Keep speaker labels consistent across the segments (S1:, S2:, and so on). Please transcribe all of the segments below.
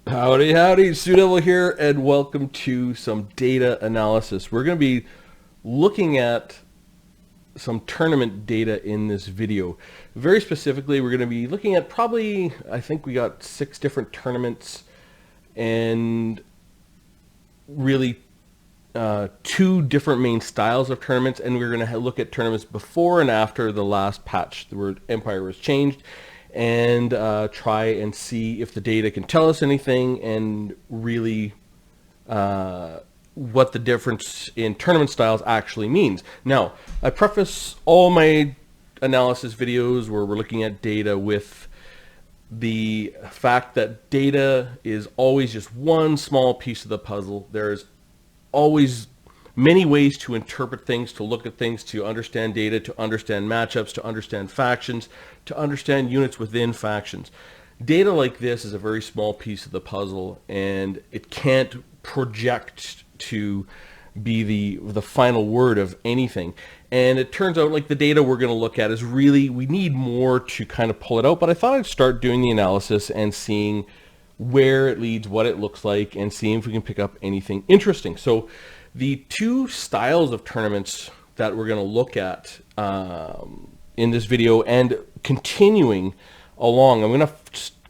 S1: Howdy, howdy, Sioux Devil here, and welcome to some data analysis. We're going to be looking at some tournament data in this video. Very specifically, we're going to be looking at probably, I think we got 6 different tournaments, and really 2 different main styles of tournaments, and we're going to look at tournaments before and after the last patch where Empire was changed, and try and see if the data can tell us anything, and really what the difference in tournament styles actually means. Now, I preface all my analysis videos where we're looking at data with the fact that data is always just one small piece of the puzzle. There's always many ways to interpret things, to look at things, to understand data, to understand matchups, to understand factions, to understand units within factions. Data like this is a very small piece of the puzzle, and it can't project to be the final word of anything. And it turns out like the data we're going to look at is really, we need more to kind of pull it out, but I thought I'd start doing the analysis and seeing where it leads, what it looks like, and seeing if we can pick up anything interesting. So the 2 styles of tournaments that we're going to look at in this video, and continuing along, I'm going to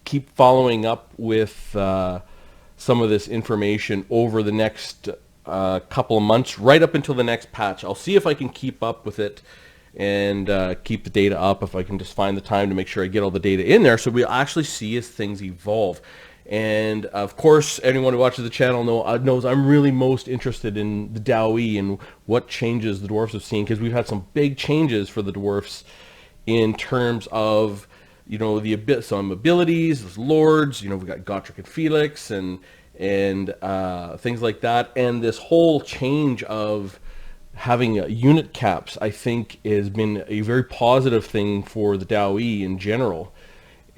S1: keep following up with some of this information over the next couple of months, right up until the next patch. I'll see if I can keep up with it and keep the data up, if I can just find the time to make sure I get all the data in there, so we'll actually see as things evolve. And of course, anyone who watches the channel knows I'm really most interested in the Dowie and what changes the dwarfs have seen, because we've had some big changes for the dwarfs in terms of, you know, some abilities, lords. You know, we've got Gotrek and Felix and things like that, and this whole change of having unit caps, I think, has been a very positive thing for the Dowie in general.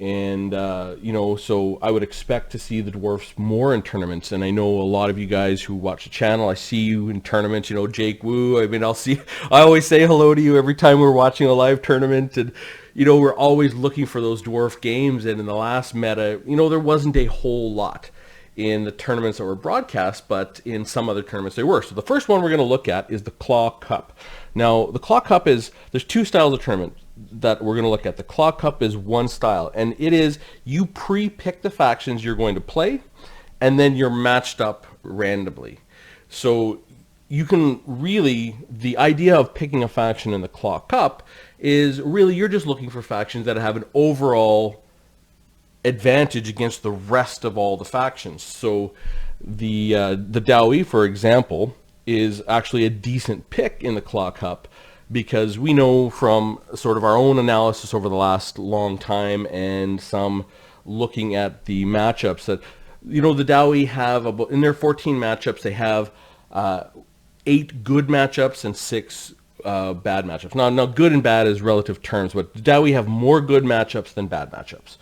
S1: And you know, so I would expect to see the dwarfs more in tournaments. And I know a lot of you guys who watch the channel, I see you in tournaments. You know, Jake Wu. I mean, I always say hello to you every time we're watching a live tournament. And you know, we're always looking for those dwarf games. And in the last meta, you know, there wasn't a whole lot in the tournaments that were broadcast, but in some other tournaments they were. So the first one we're going to look at is the Claw Cup. Now, the Claw Cup there's 2 styles of tournament that we're going to look at. The Claw Cup is one style, and it is, you pre-pick the factions you're going to play, and then you're matched up randomly. So you can really, the idea of picking a faction in the Claw Cup is really, you're just looking for factions that have an overall advantage against the rest of all the factions. So the Dowie, for example, is actually a decent pick in the Claw Cup, because we know from sort of our own analysis over the last long time and some looking at the matchups that, you know, the Dowie have about, in their 14 matchups, they have 8 good matchups and 6 bad matchups. Now good and bad is relative terms, but the Dowie have more good matchups than bad matchups.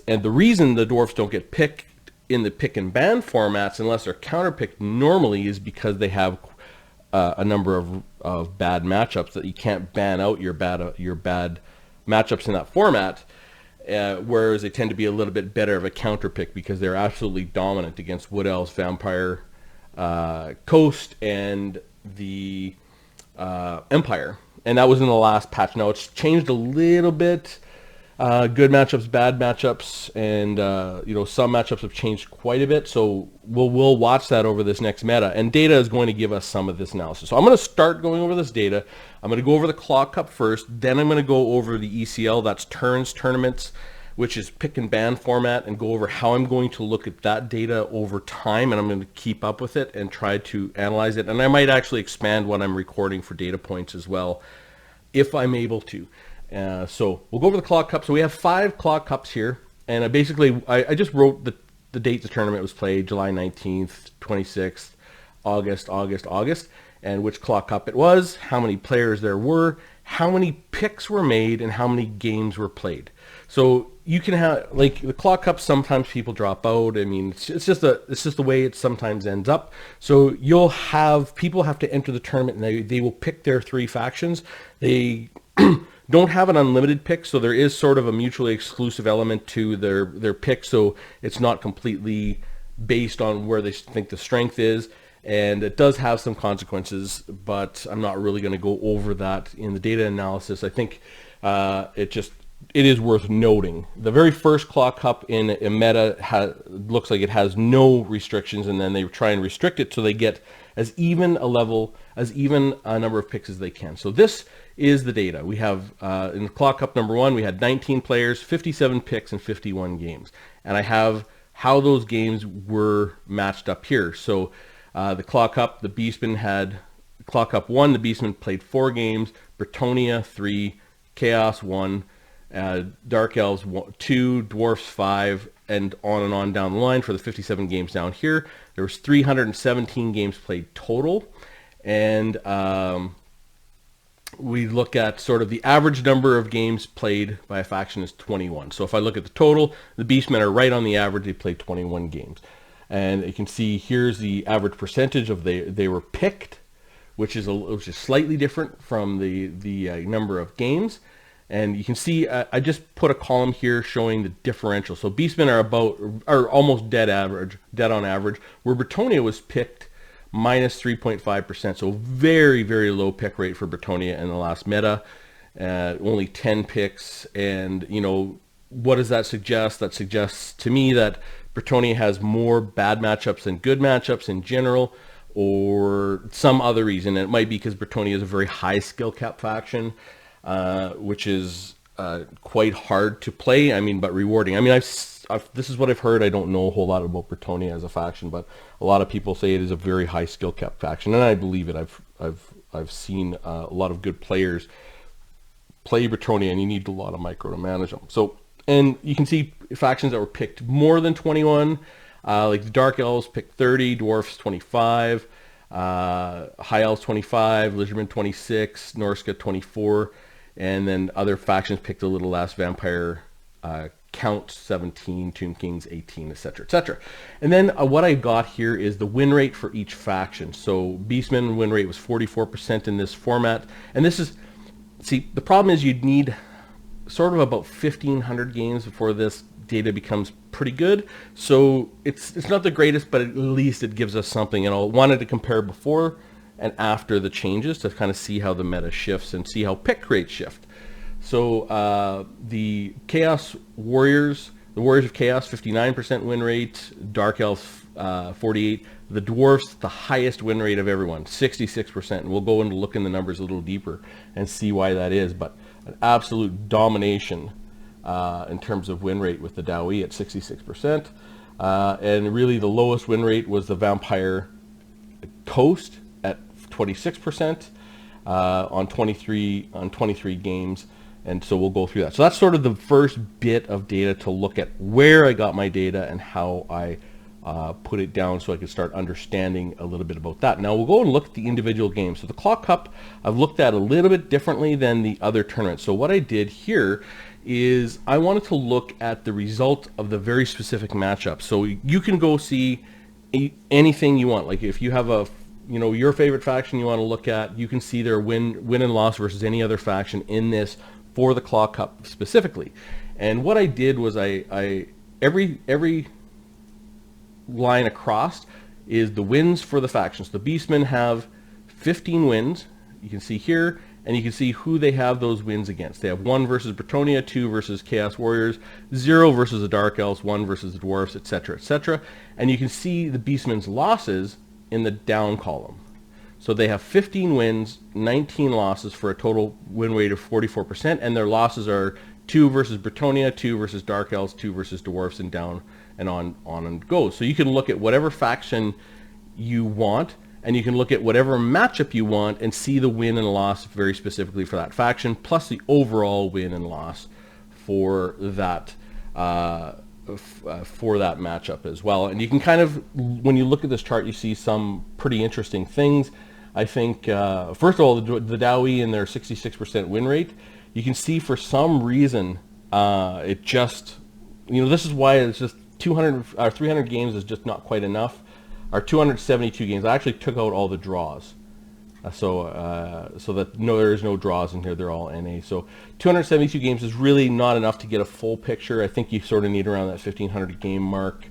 S1: And the reason the dwarfs don't get picked in the pick and ban formats unless they're counterpicked normally is because they have a number of bad matchups that you can't ban out your bad matchups in that format, whereas they tend to be a little bit better of a counterpick because they're absolutely dominant against Wood Elves, Vampire, Coast, and the Empire. And that was in the last patch. Now it's changed a little bit. Good matchups, bad matchups, and you know, some matchups have changed quite a bit. So we'll watch that over this next meta, and data is going to give us some of this analysis. So I'm going to start going over this data. I'm going to go over the Claw Cup first, then I'm going to go over the ECL, that's turns tournaments, which is pick and ban format, and go over how I'm going to look at that data over time, and I'm going to keep up with it and try to analyze it. And I might actually expand what I'm recording for data points as well, if I'm able to. So we'll go over the Claw Cup. So we have 5 Claw Cups here, and I just wrote the date the tournament was played: July 19th, 26th, August, and which Claw Cup it was, how many players there were, how many picks were made, and how many games were played. So you can have, like, the Claw Cup, sometimes people drop out. I mean, it's just the way it sometimes ends up. So you'll have people have to enter the tournament, and they will pick their 3 factions. They don't have an unlimited pick, so there is sort of a mutually exclusive element to their pick, so it's not completely based on where they think the strength is. And it does have some consequences, but I'm not really going to go over that in the data analysis. I think it is worth noting. The very first Claw Cup in a meta looks like it has no restrictions, and then they try and restrict it so they get as even a number of picks as they can. So this is the data. We have, in the Claw Cup number 1, we had 19 players, 57 picks, and 51 games. And I have how those games were matched up here. So the Claw Cup, the Beastmen had Claw Cup 1, the Beastmen played 4 games, Bretonnia 3, Chaos 1, Dark Elves 2, Dwarfs 5, and on down the line for the 57 games down here. There was 317 games played total, and we look at sort of the average number of games played by a faction is 21. So if I look at the total, the Beastmen are right on the average. They played 21 games. And you can see here's the average percentage of they were picked, which is slightly different from the number of games. And you can see I just put a column here showing the differential. So Beastmen are almost dead on average, where Bretonnia was picked minus 3.5%. So very, very low pick rate for Bretonnia in the last meta. Only 10 picks. And, what does that suggest? That suggests to me that Bretonnia has more bad matchups than good matchups in general, or some other reason. And it might be because Bretonnia is a very high skill cap faction, which is quite hard to play. But rewarding. this is what I've heard. I don't know a whole lot about Bretonnia as a faction, but a lot of people say it is a very high skill cap faction, and I believe it. I've seen a lot of good players play Bretonnia, and you need a lot of micro to manage them. So. And you can see factions that were picked more than 21, like the Dark Elves picked 30, Dwarfs 25, High Elves 25, Lizardmen 26, Norsca 24, and then other factions picked a little less, Vampire Count 17, Tomb Kings 18, etc., etc. And then what I got here is the win rate for each faction. So Beastmen win rate was 44% in this format, and the problem is you'd need sort of about 1,500 games before this data becomes pretty good. So it's not the greatest, but at least it gives us something. And I wanted to compare before and after the changes to kind of see how the meta shifts and see how pick rates shift. So the Chaos Warriors, the Warriors of Chaos, 59% win rate, Dark Elves 48%, the Dwarfs, the highest win rate of everyone, 66%. And we'll go and look in the numbers a little deeper and see why that is. But an absolute domination in terms of win rate with the Dao at 66%. And really the lowest win rate was the Vampire Coast at 26% on 23 games. And so we'll go through that. So that's sort of the first bit of data to look at where I got my data and how I put it down so I can start understanding a little bit about that. Now we'll go and look at the individual games. So the Claw Cup I've looked at a little bit differently than the other tournaments. So what I did here is I wanted to look at the result of the very specific matchup. So you can go see anything you want. Like if you have your favorite faction you want to look at, you can see their win and loss versus any other faction in this for the Claw Cup specifically. And what I did was every line across is the wins for the factions. The Beastmen have 15 wins, you can see here, and you can see who they have those wins against. They have 1 versus Bretonnia, 2 versus Chaos Warriors, 0 versus the Dark Elves, 1 versus the Dwarfs, etc., etc. And you can see the Beastmen's losses in the down column. So they have 15 wins, 19 losses for a total win rate of 44%, and their losses are 2 versus Bretonnia, 2 versus Dark Elves, 2 versus Dwarfs, and down and on and goes. So you can look at whatever faction you want, and you can look at whatever matchup you want and see the win and loss very specifically for that faction, plus the overall win and loss for that matchup as well. And you can kind of, when you look at this chart, you see some pretty interesting things. I think, first of all, the Dao and their 66% win rate, you can see for some reason, it just, this is why it's just 200 or 300 games is just not quite enough. Our 272 games, I actually took out all the draws So that there's no draws in here. They're all NA. So 272 games is really not enough to get a full picture. I think you sort of need around that 1,500 game mark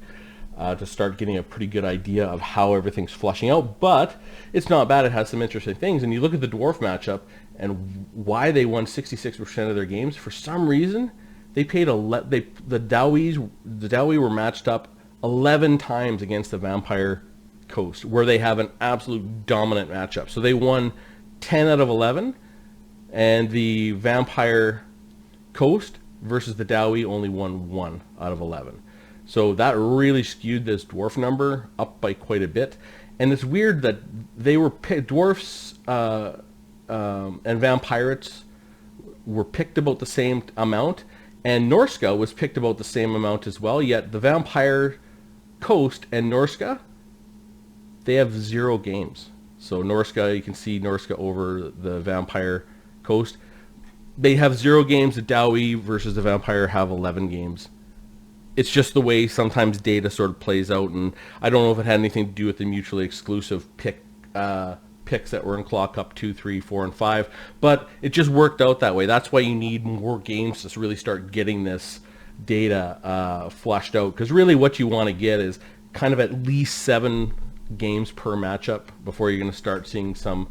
S1: to start getting a pretty good idea of how everything's flushing out. But it's not bad. It has some interesting things. And you look at the dwarf matchup and why they won 66% of their games. For some reason, they paid the Dowie were matched up 11 times against the Vampire Coast, where they have an absolute dominant matchup. So they won 10 out of 11, and the Vampire Coast versus the Dowie only won 1 out of 11. So that really skewed this dwarf number up by quite a bit. And it's weird that they were dwarfs and Vampirates were picked about the same amount, and Norska was picked about the same amount as well. Yet the Vampire Coast and Norska, they have 0 games. So Norska, you can see Norska over the Vampire Coast. They have 0 games. The Dowie versus the Vampire have 11 games. It's just the way sometimes data sort of plays out, and I don't know if it had anything to do with the mutually exclusive picks that were in Claw Cup 2, 3, 4, and 5, but it just worked out that way. That's why you need more games to really start getting this data flushed out, because really what you want to get is kind of at least 7 games per matchup before you're going to start seeing some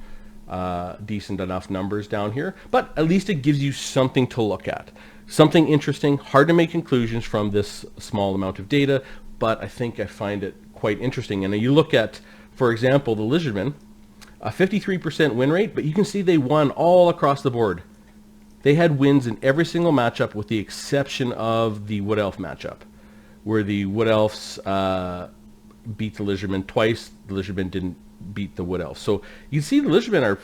S1: decent enough numbers down here. But at least it gives you something to look at. Something interesting. Hard to make conclusions from this small amount of data, but I think I find it quite interesting. And you look at, for example, the Lizardmen, a 53% win rate, but you can see they won all across the board. They had wins in every single matchup with the exception of the Wood Elf matchup, where the Wood Elves beat the Lizardmen twice. The Lizardmen didn't beat the Wood Elves. So you can see the Lizardmen are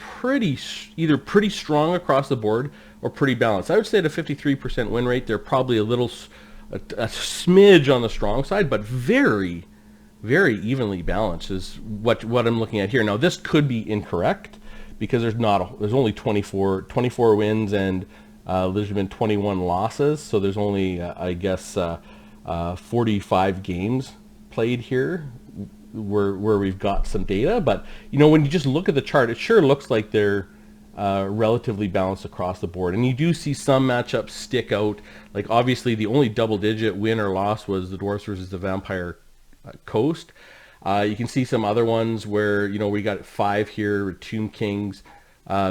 S1: either pretty strong across the board or pretty balanced. I would say at a 53% win rate, they're probably a smidge on the strong side, but very, very evenly balanced is what I'm looking at here. Now this could be incorrect because there's only 24 wins and Lizardmen 21 losses, so there's only I guess 45 games played here where we've got some data. But you know, when you just look at the chart, it sure looks like they're relatively balanced across the board, and you do see some matchups stick out. Like obviously the only double-digit win or loss was the Dwarfs versus the Vampire Coast. You can see some other ones where, you know, we got 5 here. Tomb Kings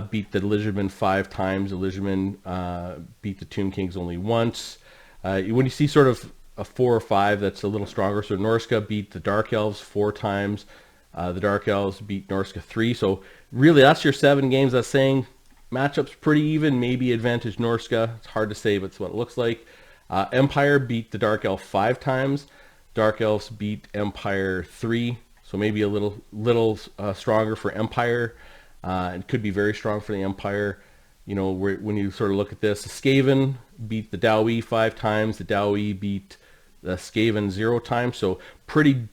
S1: beat the Lizardmen 5 times. The Lizardmen beat the Tomb Kings only once. When you see sort of a 4 or 5, that's a little stronger. So Norska beat the Dark Elves 4 times. The Dark Elves beat Norska 3. So really, that's your 7 games. That's saying matchups pretty even. Maybe advantage Norska. It's hard to say, but it's what it looks like. Empire beat the Dark Elf 5 times. Dark Elves beat Empire 3. So maybe a little stronger for Empire. It could be very strong for the Empire. You know, when you sort of look at this, the Skaven beat the Dowie 5 times. The Dowie beat the Skaven 0 times. So pretty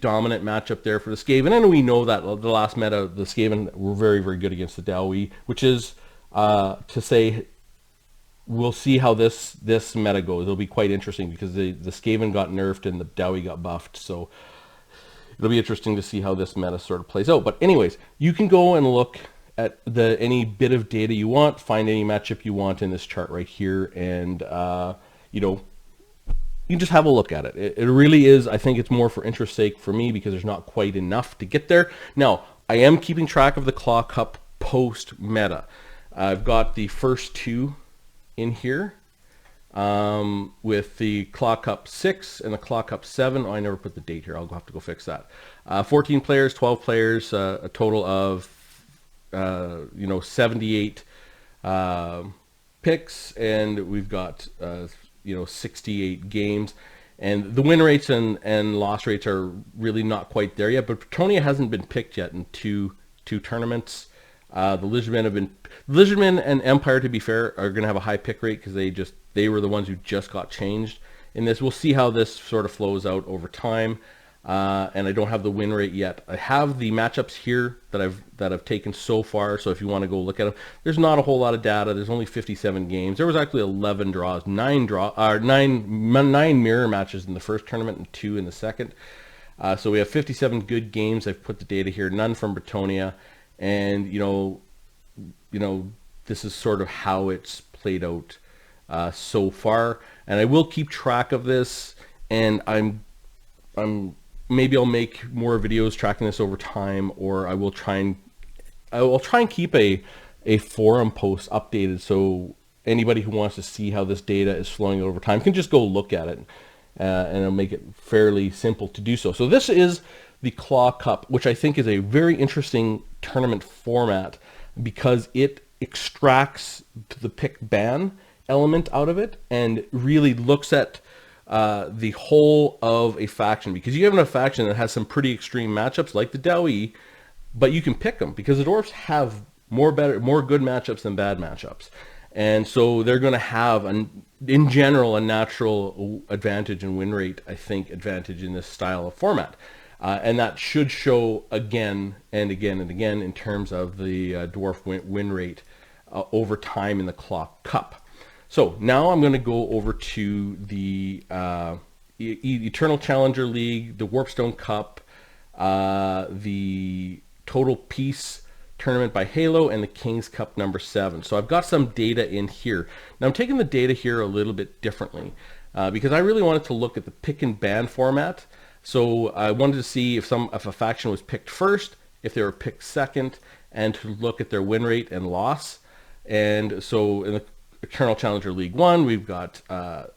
S1: dominant matchup there for the Skaven. And we know that the last meta, the Skaven were very, very good against the Dowie, which is to say we'll see how this meta goes. It'll be quite interesting because the Skaven got nerfed and the Dowie got buffed. So it'll be interesting to see how this meta sort of plays out. But anyways, you can go and look at any bit of data you want, find any matchup you want in this chart right here, and you know, you can just have a look at it. It really is, I think it's more for interest's sake for me because there's not quite enough to get there. Now, I am keeping track of the Claw Cup post meta. I've got the first 2 in here with the Claw Cup 6 and the Claw Cup 7. Oh, I never put the date here. I'll have to go fix that. 14 players, 12 players, a total of 78 picks, and we've got 68 games, and the win rates and loss rates are really not quite there yet. But Bretonnia hasn't been picked yet in two tournaments. The Lizardmen and Empire, to be fair, are going to have a high pick rate because they were the ones who just got changed in this. We'll see how this sort of flows out over time. And I don't have the win rate yet. I have the matchups here that I've taken so far. So if you want to go look at them, there's not a whole lot of data. There's only 57 games. There was actually 11 draws, 9 mirror matches in the first tournament and 2 in the second. So we have 57 good games. I've put the data here. None from Bretonnia, and this is sort of how it's played out so far. And I will keep track of this, and I'm maybe I'll make more videos tracking this over time, or I will try and keep a forum post updated, so anybody who wants to see how this data is flowing over time can just go look at it, and I'll make it fairly simple to do so. So this is the Claw Cup, which I think is a very interesting tournament format because it extracts the pick ban element out of it and really looks at the whole of a faction, because you have a faction that has some pretty extreme matchups like the Dao, but you can pick them because the Dwarfs have more good matchups than bad matchups, and so they're going to have in general a natural advantage and win rate, I think, advantage in this style of format, and that should show again and again and again in terms of the Dwarf win rate over time in the Claw Cup. So now I'm going to go over to the Eternal Challenger League, the Warpstone Cup, the Total Peace Tournament by Halo, and the King's Cup number 7. So I've got some data in here. Now I'm taking the data here a little bit differently because I really wanted to look at the pick and ban format. So I wanted to see if a faction was picked first, if they were picked second, and to look at their win rate and loss. And so in the Eternal Challenger League 1, we've got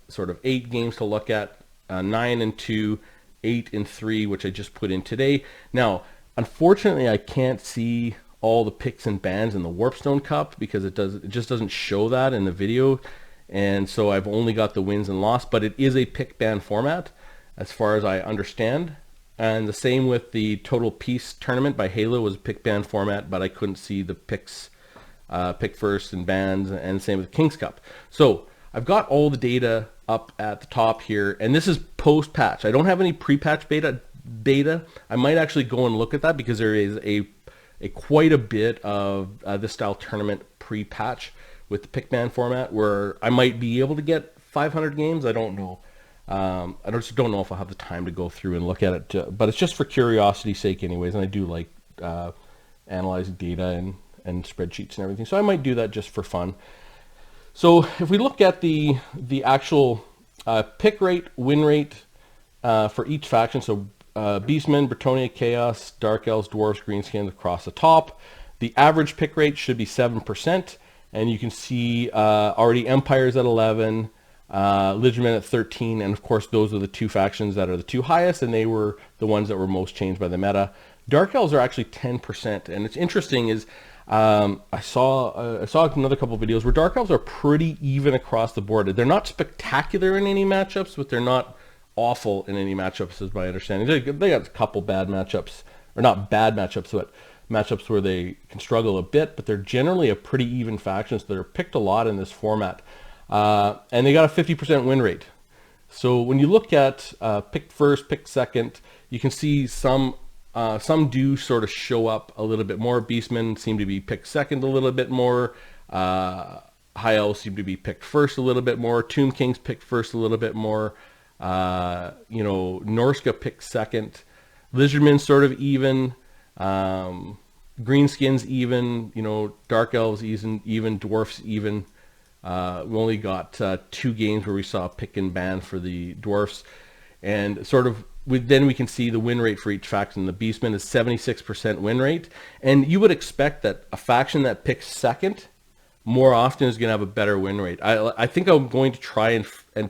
S1: sort of 8 games to look at, 9 and 2, 8 and 3, which I just put in today. Now, unfortunately, I can't see all the picks and bans in the Warpstone Cup because it just doesn't show that in the video, and so I've only got the wins and loss, but it is a pick ban format as far as I understand. And the same with the Total Peace Tournament by Halo was a pick ban format, but I couldn't see the picks, pick first and bans, and same with King's Cup. So I've got all the data up at the top here, and this is post patch. I don't have any pre-patch data. I might actually go and look at that because there is a quite a bit of this style tournament pre-patch with the pick ban format where I might be able to get 500 games. I don't know. I just don't know if I'll have the time to go through and look at it, but it's just for curiosity's sake anyways, and I do like analyzing data and spreadsheets and everything, so I might do that just for fun. So if we look at the actual pick rate, win rate for each faction, so Beastmen, Bretonnia, Chaos, Dark Elves, Dwarves, Greenskins across the top, the average pick rate should be 7%, and you can see already Empire's at 11, Legionmen at 13, and of course those are the 2 factions that are the 2 highest, and they were the ones that were most changed by the meta. Dark Elves are actually 10%, and it's interesting is I saw another couple of videos where Dark Elves are pretty even across the board. They're not spectacular in any matchups, but they're not awful in any matchups, is my understanding. They got a couple bad matchups, or not bad matchups, but matchups where they can struggle a bit, but they're generally a pretty even faction, so they're picked a lot in this format. And they got a 50% win rate. So when you look at pick first, pick second, you can see some do sort of show up a little bit more. Beastmen seem to be picked second a little bit more. High Elves seem to be picked first a little bit more. Tomb Kings picked first a little bit more. Norska picked second. Lizardmen sort of even. Greenskins even. Dark Elves even. Dwarfs even. We only got 2 games where we saw pick and ban for the Dwarfs, and sort of then we can see the win rate for each faction. The Beastmen is 76% win rate, and you would expect that a faction that picks second more often is going to have a better win rate. I think I'm going to try and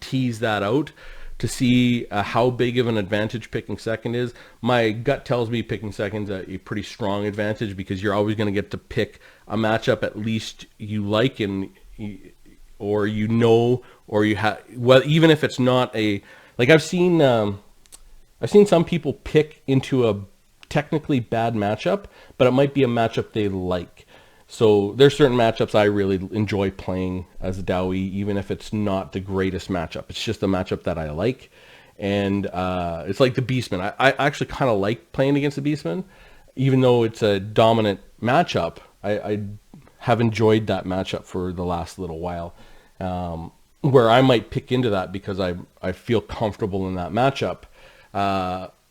S1: tease that out to see how big of an advantage picking second is. My gut tells me picking second is a pretty strong advantage because you're always going to get to pick a matchup at least you like or you have, well, even if it's not like I've seen some people pick into a technically bad matchup, but it might be a matchup they like. So there's certain matchups I really enjoy playing as a Dao, even if it's not the greatest matchup. It's just a matchup that I like. And it's like the Beastmen. I actually kind of like playing against the Beastmen, even though it's a dominant matchup. I have enjoyed that matchup for the last little while, where I might pick into that because I feel comfortable in that matchup.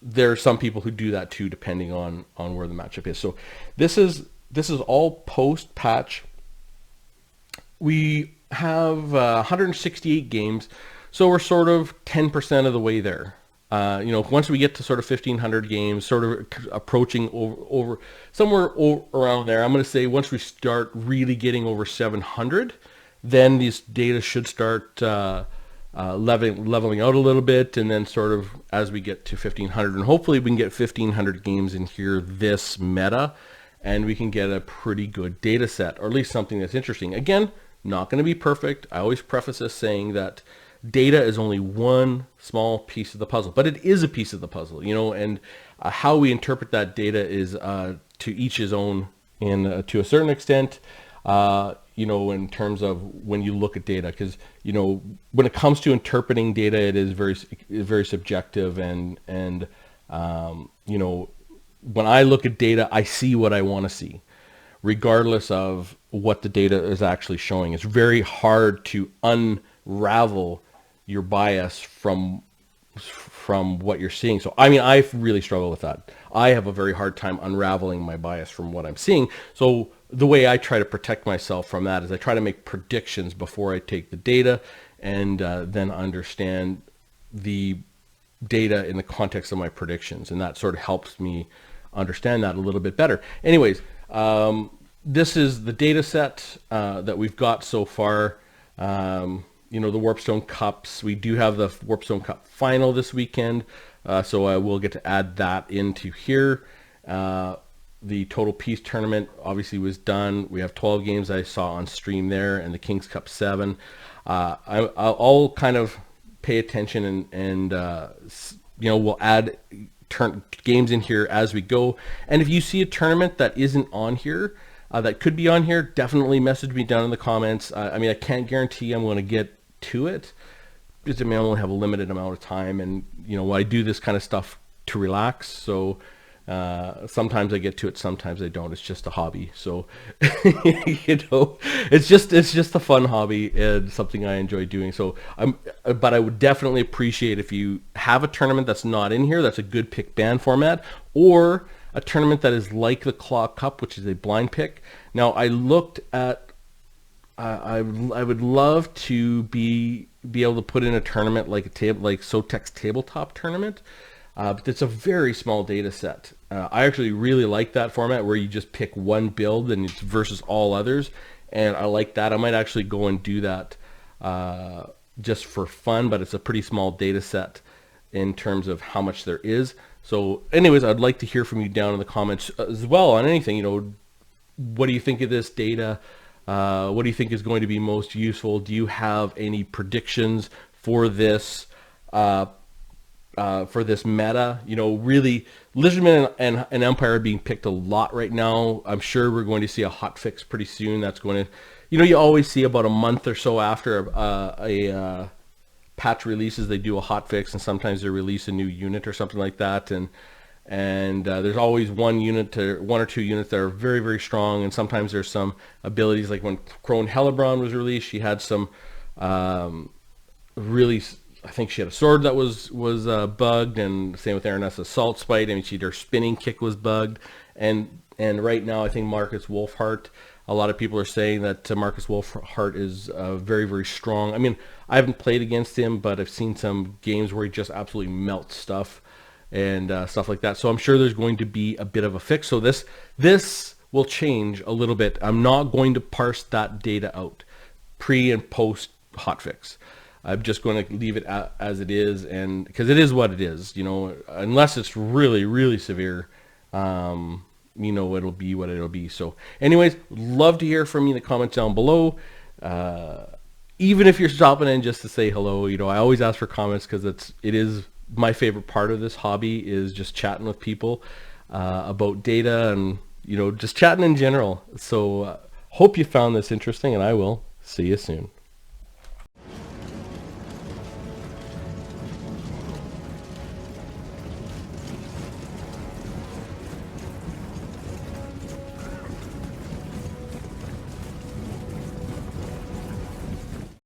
S1: there are some people who do that too, depending on where the matchup is. So this is all post patch. We have 168 games, so we're sort of 10% of the way there. Once we get to sort of 1,500 games, sort of approaching over somewhere around there, I'm going to say once we start really getting over 700, then these data should start leveling out a little bit, and then sort of as we get to 1,500, and hopefully we can get 1,500 games in here this meta, and we can get a pretty good data set, or at least something that's interesting. Again, not going to be perfect. I always preface this saying that data is only one small piece of the puzzle, but it is a piece of the puzzle, and how we interpret that data is to each his own, and to a certain extent, in terms of when you look at data, because, when it comes to interpreting data, it is very subjective, and when I look at data, I see what I want to see, regardless of what the data is actually showing. It's very hard to unravel your bias from what you're seeing. So, I really struggle with that. I have a very hard time unraveling my bias from what I'm seeing. So the way I try to protect myself from that is I try to make predictions before I take the data, and then understand the data in the context of my predictions. And that sort of helps me understand that a little bit better. Anyways, this is the data set that we've got so far. The Warpstone Cups. We do have the Warpstone Cup final this weekend, so I will get to add that into here. The Total Peace Tournament obviously was done. We have 12 games I saw on stream there, and the King's Cup 7. I'll kind of pay attention, and we'll add games in here as we go. And if you see a tournament that isn't on here, that could be on here, definitely message me down in the comments. I can't guarantee I'm going to get to it, because I only have a limited amount of time, and I do this kind of stuff to relax, so sometimes I get to it, sometimes I don't. It's just a hobby, so it's just a fun hobby and something I enjoy doing. So but I would definitely appreciate if you have a tournament that's not in here, that's a good pick ban format, or a tournament that is like the Claw Cup, which is a blind pick. Now, I looked at I would love to be able to put in a tournament like Sotek's tabletop tournament, but it's a very small data set. I actually really like that format where you just pick one build and it's versus all others, and I like that. I might actually go and do that just for fun, but it's a pretty small data set in terms of how much there is. So anyways, I'd like to hear from you down in the comments as well on anything. What do you think of this data? What do you think is going to be most useful? Do you have any predictions for this meta? Really, Lizardman and Empire are being picked a lot right now. I'm sure we're going to see a hot fix pretty soon. That's going to, you always see about a month or so after a patch releases, they do a hot fix, and sometimes they release a new unit or something like that. And there's always one or two units that are very, very strong, and sometimes there's some abilities, like when Crone Hellebron was released, she had some really, I think she had a sword that was bugged, and same with Aranessa's Salt Spite. Her spinning kick was bugged, and right now I think Marcus Wolfheart, a lot of people are saying that Marcus Wolfheart is very, very strong. I haven't played against him, but I've seen some games where he just absolutely melts stuff and stuff like that. So I'm sure there's going to be a bit of a fix. So this will change a little bit. I'm not going to parse that data out, pre and post hotfix. I'm just going to leave it as it is, and because it is what it is, unless it's really, really severe, it'll be what it'll be. So anyways, love to hear from you in the comments down below. Even if you're stopping in just to say hello, I always ask for comments, because it is my favorite part of this hobby, is just chatting with people about data, and just chatting in general. So hope you found this interesting, and I will see you soon.